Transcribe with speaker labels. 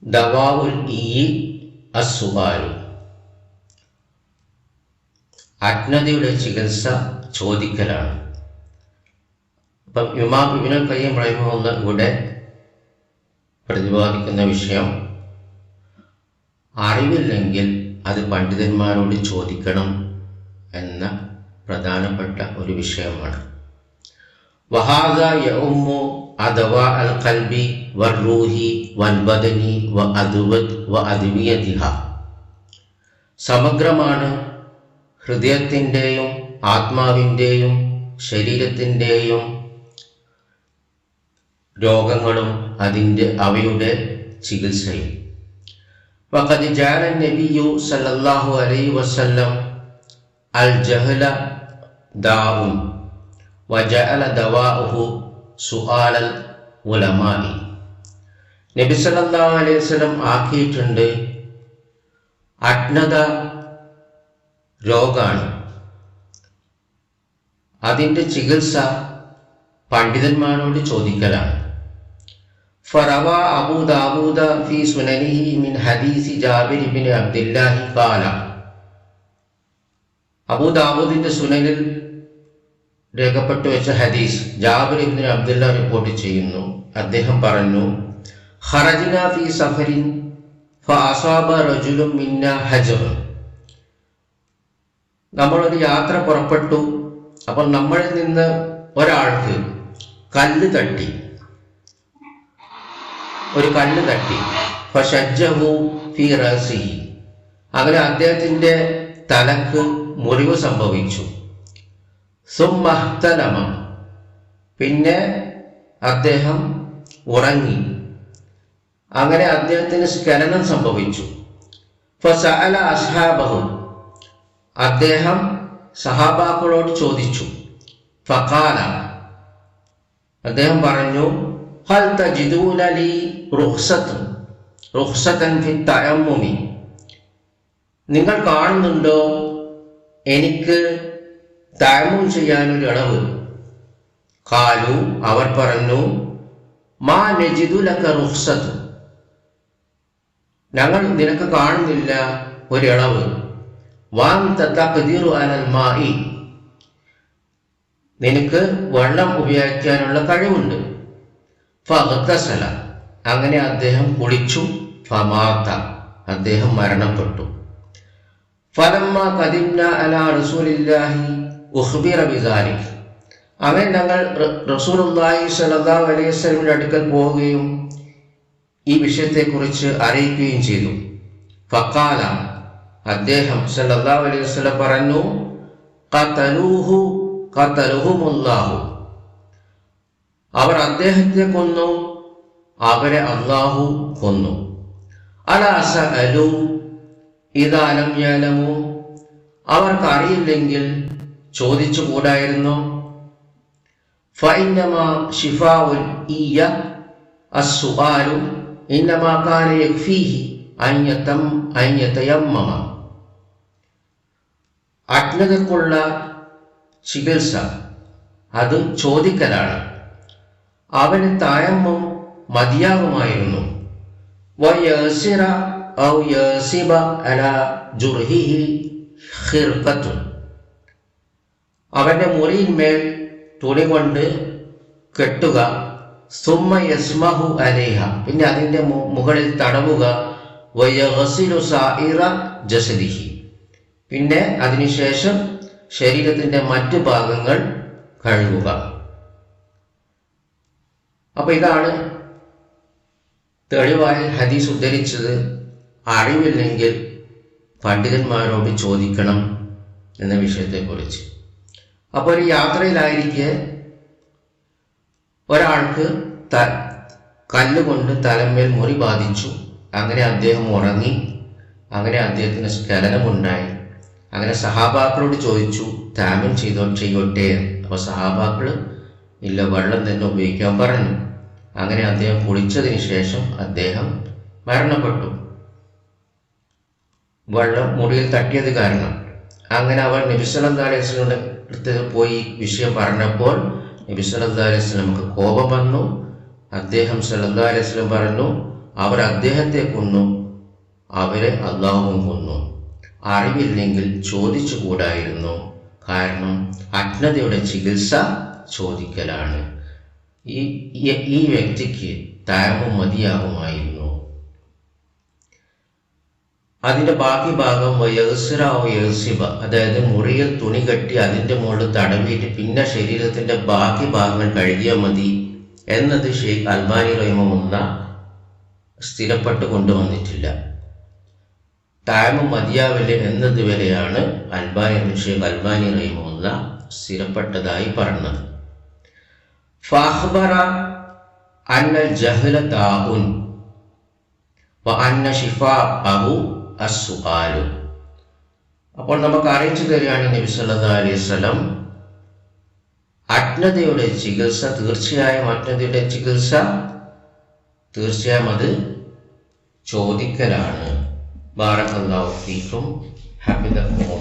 Speaker 1: ദവാഉൽ ഈ അസ്സുആലു, അജ്ഞതയുടെ ചികിത്സ ചോദിക്കലാണ്. അപ്പം ഇമാം ഇബ്നുൽ ഖയ്യിം റഹിമഹുല്ലാഹ് ഇവിടെ പ്രതിപാദിക്കുന്ന വിഷയം, അറിവില്ലെങ്കിൽ അത് പണ്ഡിതന്മാരോട് ചോദിക്കണം എന്ന പ്രധാനപ്പെട്ട ഒരു വിഷയമാണ്. വഹാദ യഉമ്മു അദവാ അൽ ഖൽബി വറൂഹി വൽബദനി വഅദ്വിയതിഹ. സമഗ്രമാണ് ഹൃദയത്തിൻ്റെയും ആത്മാവിൻ്റെയും ശരീരത്തിൻ്റെയും രോഗങ്ങളും അവയുടെ ചികിത്സയും. വഖദ് ജഅല നബിയ്യു സല്ലല്ലാഹു അലൈഹി വസല്ലം അൽ ജഹല ദാഉൻ വജഅല ദവാഉഹു സുആലൽ ഉലമാഇ. നബി സല്ലല്ലാഹു അലൈഹി വസല്ലം ആക്കിയിട്ടുണ്ട് അജ്ഞത രോഗാണ്, അതിൻ്റെ ചികിത്സ പണ്ഡിതന്മാരോട് ചോദിക്കലാണ്. ഫറവ അബൂ ദാവൂദ ഫി സുനനിഹി മിൻ ഹദീസി ജാബിർ ഇബ്നു അബ്ദില്ലാഹി ഖാല. അബൂ ദാവൂദിന്റെ സുനനിൽ രേഖപ്പെട്ടു വെച്ച ഹദീസ് ജാബിർ ഇബ്നു അബ്ദുല്ല റിപ്പോർട്ട് ചെയ്യുന്നു. അദ്ദേഹം പറഞ്ഞു, ഖറജ്ന ഫി സഫരിൻ ഫഅസാബ റജുലുൻ മിന്നാ ഹജർ. നമ്മളൊരു യാത്ര പുറപ്പെട്ടു, അപ്പോൾ നമ്മളിൽ നിന്ന് ഒരാൾക്ക് ഒരു കല്ല് തട്ടി. ഫശജ്ജഹു ഫി റഅസിഹി. അങ്ങനെ അദ്ദേഹത്തിന്റെ തലക്ക് മുറിവ് സംഭവിച്ചു. സുമ്മഹ്തലമ. പിന്നെ അദ്ദേഹം ഉറങ്ങി. അങ്ങനെ അദ്ദേഹത്തിന് സ്ഖലനം സംഭവിച്ചു. ഫസഅല അസ്ഹാബഹു. അദ്ദേഹം സഹാബാക്കളോട് ചോദിച്ചു. ഫഖാല. അദ്ദേഹം പറഞ്ഞു, ഹൽ തജിദൂന ലി റുഖ്സതൻ ഫി തയമ്മുമി. നിങ്ങൾ കാണുന്നുണ്ടോ എനിക്ക് തയമ്മും ചെയ്യാനൊരു ഇളവ്? ഖാലു. അവർ പറഞ്ഞു, മാ നജിദു ലക റുഖ്സത്ത്. ഞങ്ങൾ നിനക്ക് കാണുന്നില്ല ഒരു ഇളവ്. വഅൻത തഖ്ദിറു അലൽ മാഇ. നിനക്ക് വെള്ളം ഉപയോഗിക്കാനുള്ള കഴിവുണ്ട്. ഫഗ്തസല. അങ്ങനെ അദ്ദേഹം കുളിച്ചു. ഫമാത. അദ്ദേഹം മരണപ്പെട്ടു. ഫലമ്മ ഖദിംന അലാ റസൂലില്ലാഹി ഉഖ്ബിറ ബിദാലിക്. അങ്ങനെ ഞങ്ങൾ റസൂലുള്ളാഹി സ്വല്ലല്ലാഹു അലൈഹി വസല്ലമിന്റെ അടുക്കൽ പോവുകയും ഈ വിഷയത്തെക്കുറിച്ച് അറിയിക്കുകയും ചെയ്തു. ഫഖാല. അദ്ദേഹം സല്ലല്ലാഹു അലൈഹി വസല്ലം പറഞ്ഞു, ഖതലുഹുമുല്ലാഹു. അവർ അദ്ദേഹത്തെ കൊന്നു, അവരെ അല്ലാഹു കൊന്നു. അലാ സഅലു ഇദാ ലം യഅലമു. അവർക്ക് അറിയില്ലെങ്കിൽ ചോദിച്ചു കൂടായിരുന്നോ? ഫഇന്നമാ ശിഫാഉൽ ഇയ അസ്സുആലു ഇന്നമാ കാന യക്ഫീഹി അൻ യതയമ്മമ. അജ്ഞതക്കുള്ള ചികിത്സ അത് ചോദിക്കലാണ്. അവന് തയമ്മും മതിയാകുമായിരുന്നു. വയസിറ ഔ യസിബ അലാ ജുർഹിഹി ഖിർഖത്തുൻ. അവന്റെ മുറിയിന്മേൽ തുണി കൊണ്ട് കെട്ടുക. സുമ്മ യസ്മഹു അലൈഹ. പിന്നെ അതിന്റെ മുകളിൽ തടവുക. വയഗ്സിലു സായിറ ജസദിഹി. പിന്നെ അതിനുശേഷം ശരീരത്തിന്റെ മറ്റു ഭാഗങ്ങൾ കഴുകുക. അപ്പൊ ഇതാണ് തെളിവായി ഹദീസ് ഉദ്ധരിച്ചത്. അറിവില്ലെങ്കിൽ പണ്ഡിതന്മാരോട് ചോദിക്കണം എന്ന വിഷയത്തെക്കുറിച്ച്. അപ്പോൾ ഒരു യാത്രയിലായിരിക്കെ ഒരാൾക്ക് കല്ലുകൊണ്ട് തലമേൽ മുറി ബാധിച്ചു. അങ്ങനെ അദ്ദേഹം ഉറങ്ങി. അങ്ങനെ അദ്ദേഹത്തിന് സ്ഖലനമുണ്ടായി. അങ്ങനെ സഹാബാക്കളോട് ചോദിച്ചു, തയമ്മും ചെയ്യോട്ടെ. അപ്പോൾ സഹാബാക്കൾ ഇല്ല, വെള്ളം തന്നെ ഉപയോഗിക്കാൻ പറഞ്ഞു. അങ്ങനെ അദ്ദേഹം കുളിച്ചതിന് ശേഷം അദ്ദേഹം മരണപ്പെട്ടു, വെള്ളം മുറിയിൽ തട്ടിയത് കാരണം. അങ്ങനെ അവർ നബി സല്ലല്ലാഹു അലൈഹി വസല്ലമയുടെ അടുത്ത് പോയി വിഷയം പറഞ്ഞപ്പോൾ നബി സല്ലല്ലാഹു അലൈഹി വസല്ലമക്ക് കോപം വന്നു. അദ്ദേഹം സല്ലല്ലാഹു അലൈഹി വസല്ലം പറഞ്ഞു, അവർ അദ്ദേഹത്തെ കൊന്നു, അവരെ അള്ളാഹുവും കൊന്നു. അറിവില്ലെങ്കിൽ ചോദിച്ചുകൂടായിരുന്നു, കാരണം അജ്ഞതയുടെ ചികിത്സ ചോദിക്കലാണ്. ഈ വ്യക്തിക്ക് തയമ്മും മതിയാകുമായിരുന്നു. അതിൻ്റെ ബാക്കി ഭാഗം യസിബ, അതായത് മുറിയിൽ തുണി കെട്ടി അതിൻ്റെ മുകളിൽ തടവിയിട്ട് പിന്നെ ശരീരത്തിൻ്റെ ബാക്കി ഭാഗങ്ങൾ കഴുകിയാൽ മതി എന്നത് ഷെയ്ഖ് അൽബാനി റഹിമഹുല്ലാ സ്ഥിരപ്പെട്ട് കൊണ്ടുവന്നിട്ടില്ല. തയമ്മും മതിയാവില്ല എന്നത് വരെയാണ് ഷെയ്ഖ് അൽബാനി റഹിമഹുല്ലാ സ്ഥിരപ്പെട്ടതായി പറഞ്ഞത്. ഫഅഖ്ബറ അന്നൽ ജഹ്ല ദാഉൻ വഅന്ന ശിഫാഅഹു അസ്സുആലു. അപ്പോൾ നമുക്ക് അറിയിച്ചു തരികയാണ് നബി സല്ലല്ലാഹു അലൈഹി വസല്ലം, അജ്ഞതയുടെ ചികിത്സ തീർച്ചയായും അത് ചോദിക്കലാണ്. ബാറകല്ലാഹു ഫീക്കും ഹഫിദക്കും.